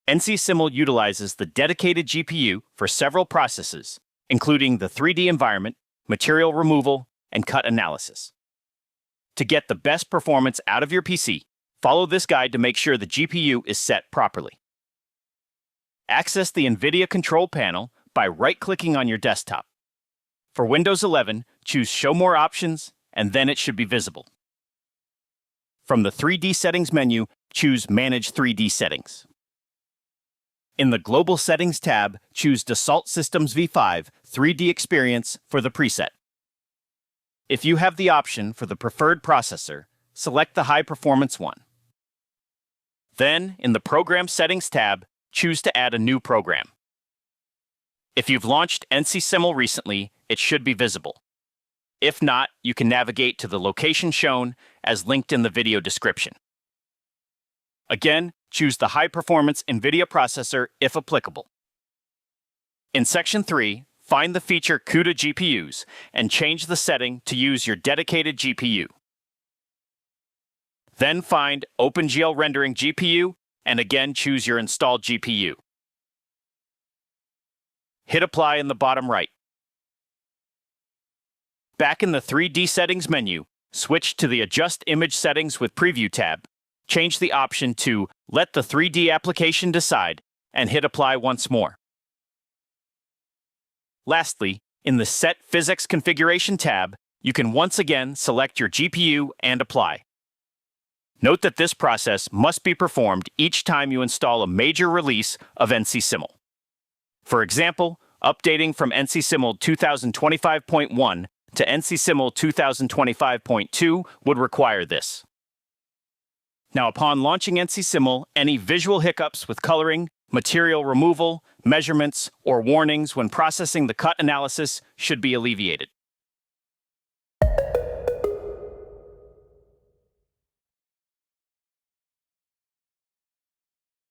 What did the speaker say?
NCSimul utilizes the dedicated GPU for several processes, including the 3D environment, material removal, and cut analysis. To get the best performance out of your PC, follow this guide to make sure the GPU is set properly. Access the NVIDIA control panel by right-clicking on your desktop. For Windows 11, choose Show More Options, and then it should be visible. From the 3D Settings menu, choose Manage 3D Settings. In the Global Settings tab, choose Dassault Systems V5 3D Experience for the preset. If you have the option for the preferred processor, select the high-performance one. Then, in the Program Settings tab, choose to add a new program. If you've launched NCSimul recently, it should be visible. If not, you can navigate to the location shown as linked in the video description. Again, choose the high-performance NVIDIA processor if applicable. In Section 3, find the feature CUDA GPUs and change the setting to use your dedicated GPU. Then find OpenGL Rendering GPU and again choose your installed GPU. Hit Apply in the bottom right. Back in the 3D Settings menu, switch to the Adjust Image Settings with Preview tab, change the option to Let the 3D application decide, and hit Apply once more. Lastly, in the Set Physics Configuration tab, you can once again select your GPU and apply. Note that this process must be performed each time you install a major release of NCSimul. For example, updating from NCSimul 2025.1 to NCSimul 2025.2 would require this. Now, upon launching NCSimul, any visual hiccups with coloring, material removal, measurements, or warnings when processing the cut analysis should be alleviated.